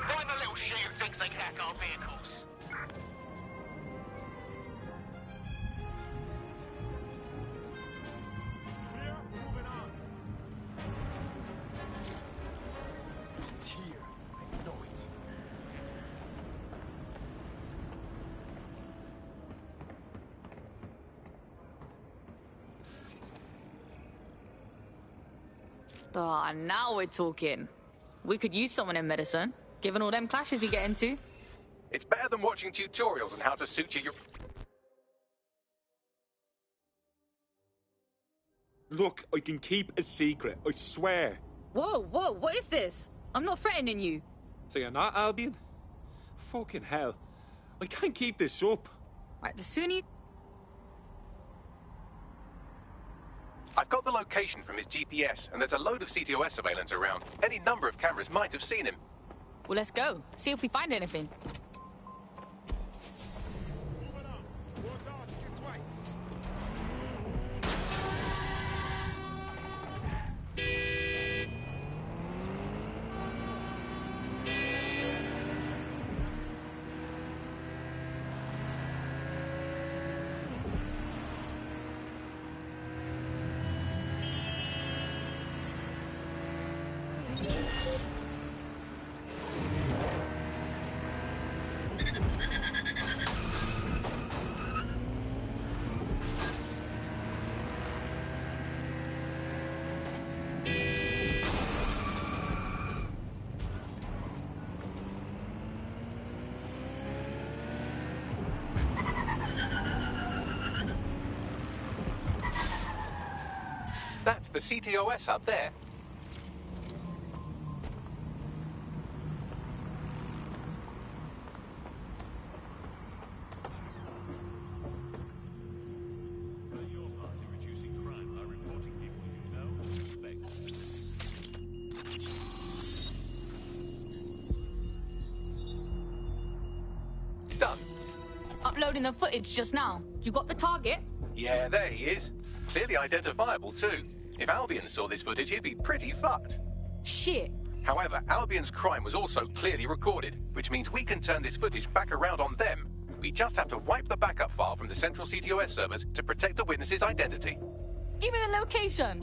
Find the little shit who thinks they can hack our vehicles. Clear, moving on. It's here. I know it. Ah, now we're talking. We could use someone in medicine, given all them clashes we get into. It's better than watching tutorials on how to suture your... Look, I can keep a secret, I swear. Whoa, what is this? I'm not threatening you. So you're not Albion? Fucking hell. I can't keep this up. Right, the sooner you... I've got the location from his GPS, and there's a load of CTOS surveillance around. Any number of cameras might have seen him. Well, let's go. See if we find anything. That's the CTOS up there. Done. Uploading the footage just now. You got the target? Yeah, there he is. Clearly identifiable, too. If Albion saw this footage, he'd be pretty fucked. Shit. However, Albion's crime was also clearly recorded, which means we can turn this footage back around on them. We just have to wipe the backup file from the central CTOS servers to protect the witness's identity. Give me the location.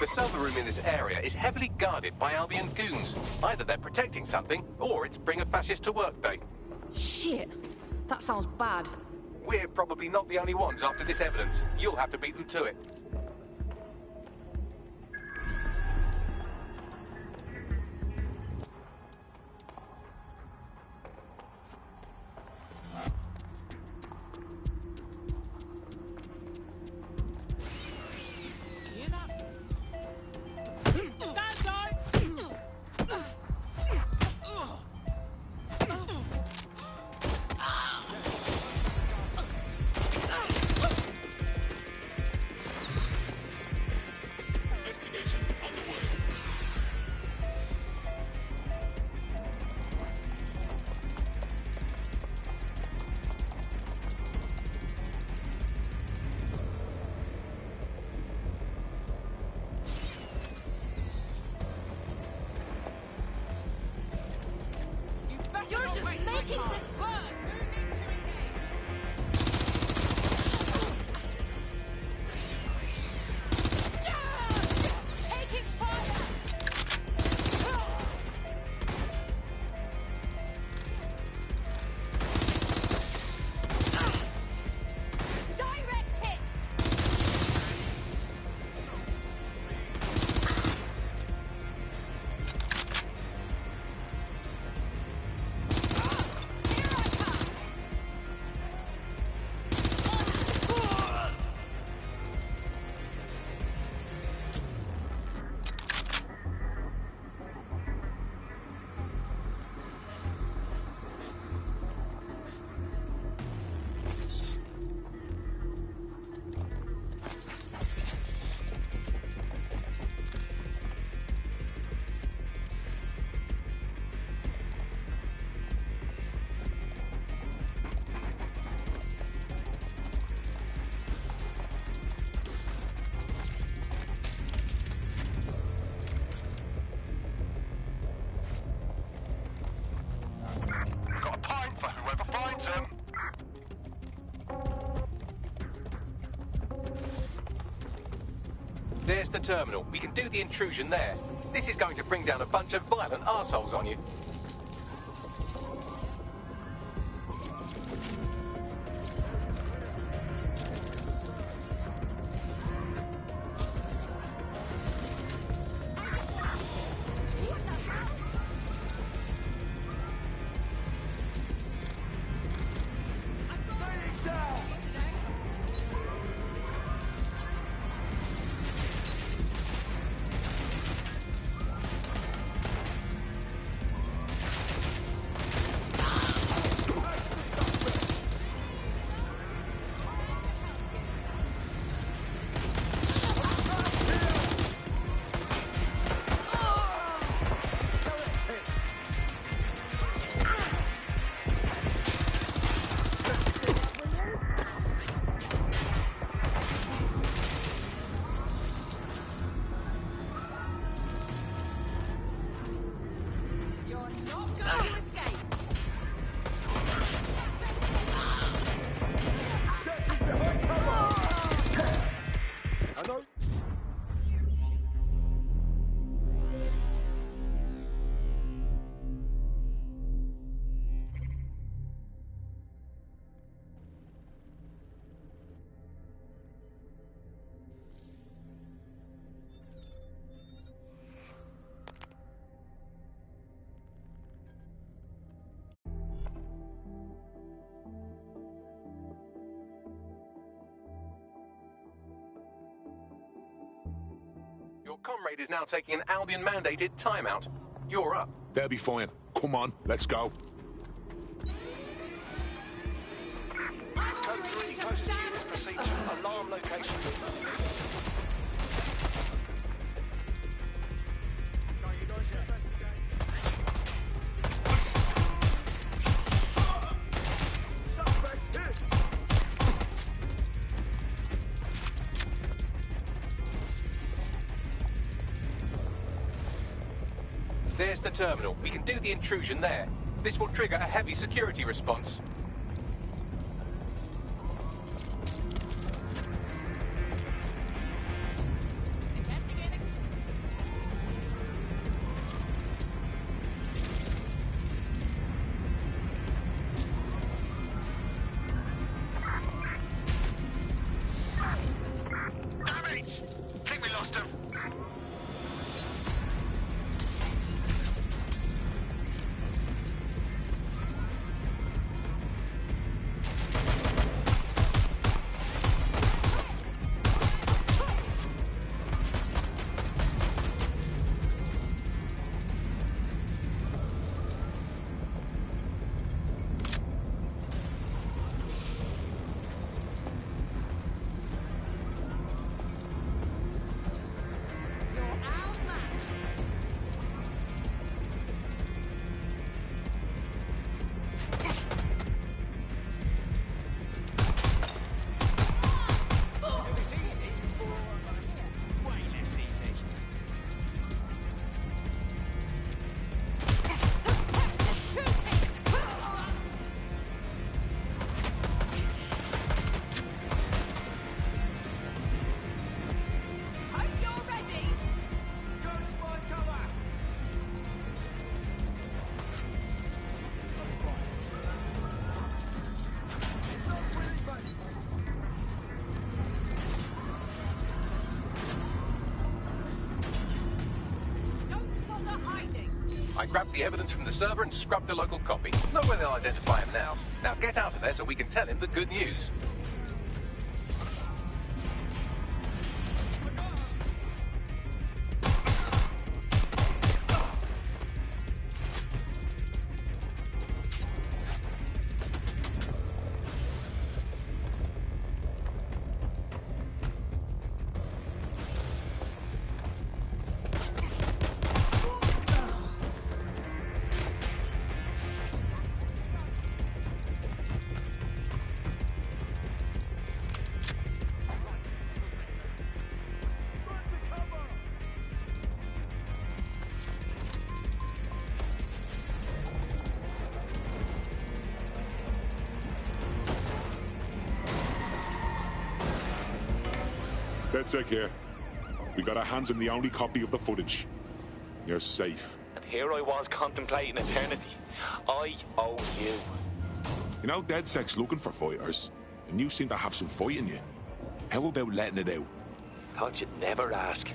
The server room in this area is heavily guarded by Albion goons. Either they're protecting something, or it's Bring a Fascist to Work Day. Shit. That sounds bad. We're probably not the only ones after this evidence. You'll have to beat them to it. You're just making this worse! Taking fire! Direct hit! Got a pint for whoever finds him. There's the terminal. We can do the intrusion there. This is going to bring down a bunch of violent arseholes on you. Your comrade is now taking an Albion-mandated timeout. You're up. They'll be fine. Come on, let's go. Code 3, closest units proceed to alarm location. There's the terminal. We can do the intrusion there. This will trigger a heavy security response. I grabbed the evidence from the server and scrubbed the local copy. Not where they'll identify him now. Now get out of there so we can tell him the good news. DedSec here. We got our hands on the only copy of the footage. You're safe. And here I was contemplating eternity. I owe you. You know, DedSec's looking for fighters, and you seem to have some fight in you. How about letting it out? Thought you'd never ask.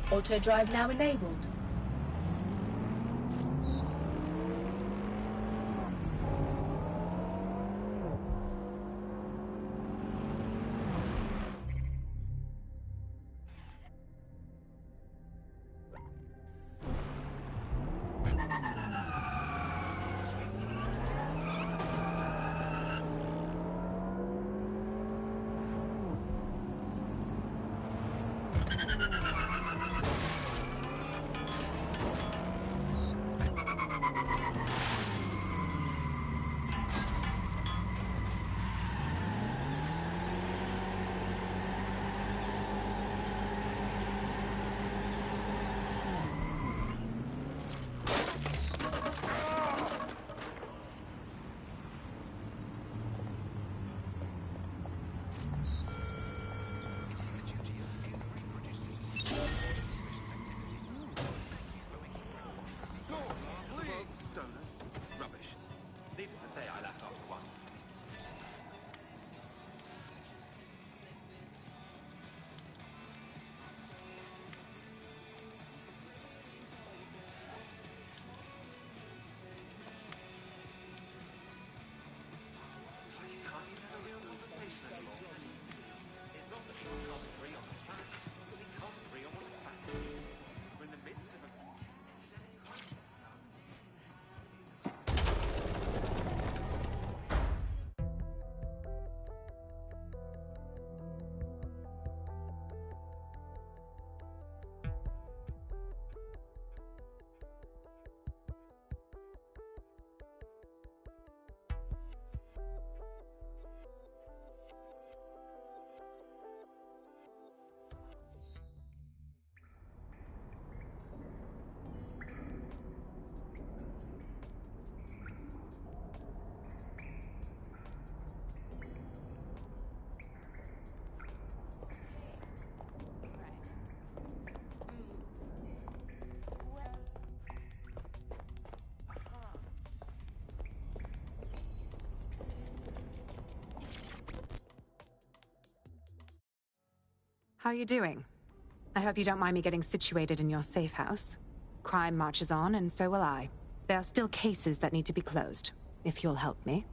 Auto drive now enabled. How are you doing? I hope you don't mind me getting situated in your safe house. Crime marches on, and so will I. There are still cases that need to be closed, if you'll help me.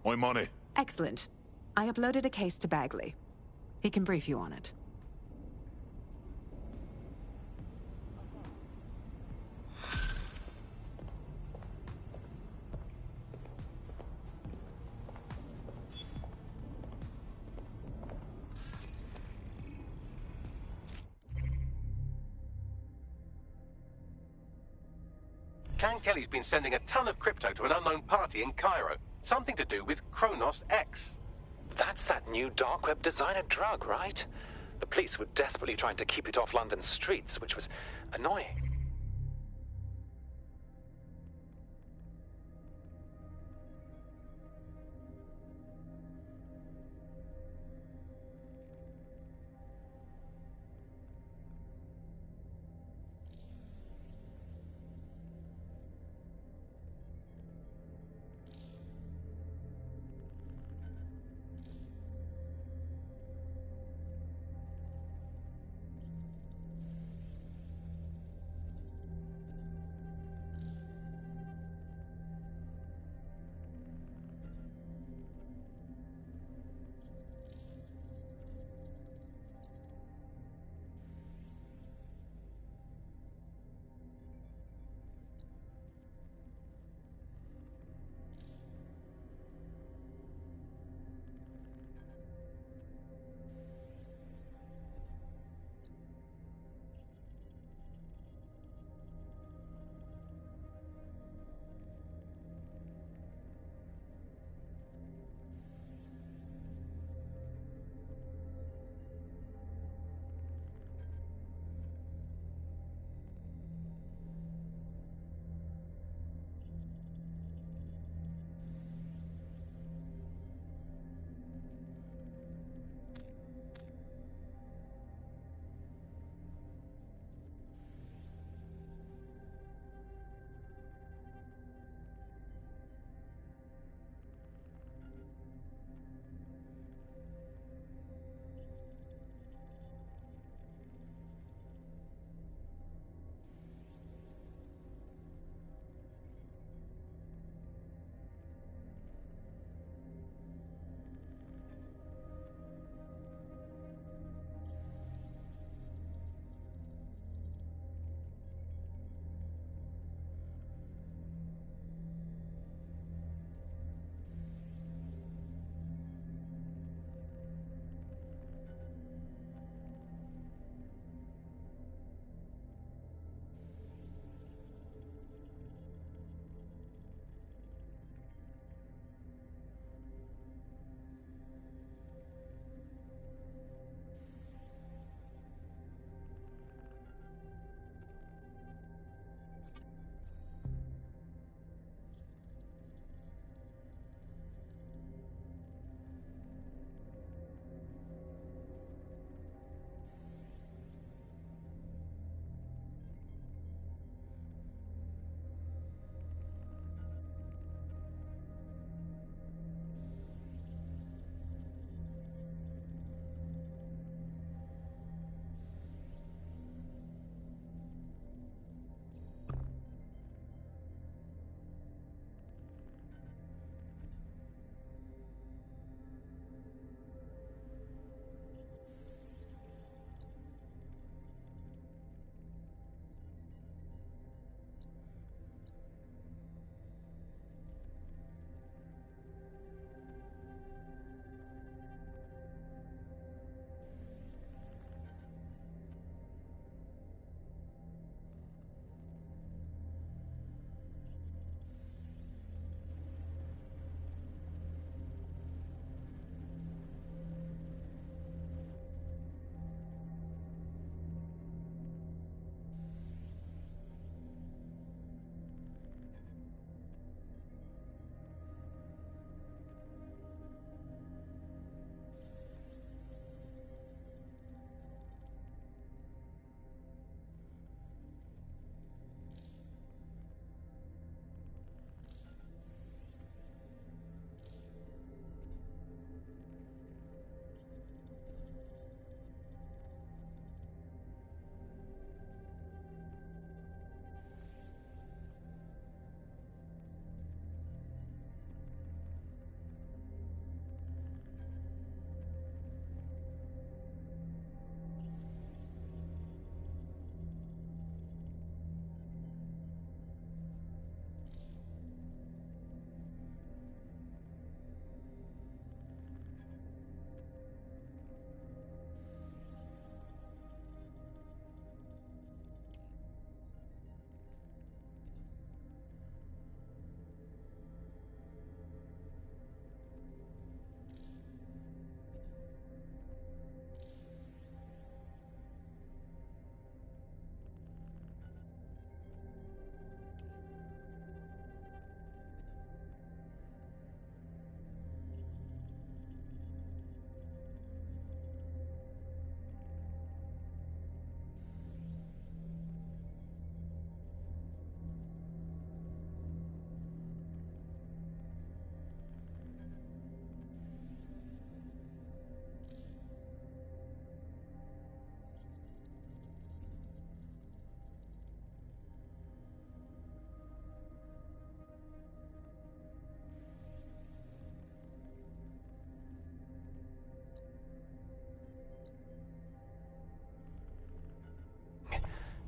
I'm on it. Excellent. I uploaded a case to Bagley. He can brief you on it. Can Kelly's been sending a ton of crypto to an unknown party in Cairo. Something to do with Kronos X. That's that new dark web designer drug, right? The police were desperately trying to keep it off London's streets, which was annoying.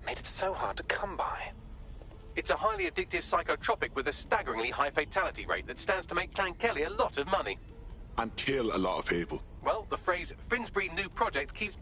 made it so hard to come by? It's a highly addictive psychotropic with a staggeringly high fatality rate that stands to make Clan Kelly a lot of money. And kill a lot of people. Well, the phrase Finsbury new project keeps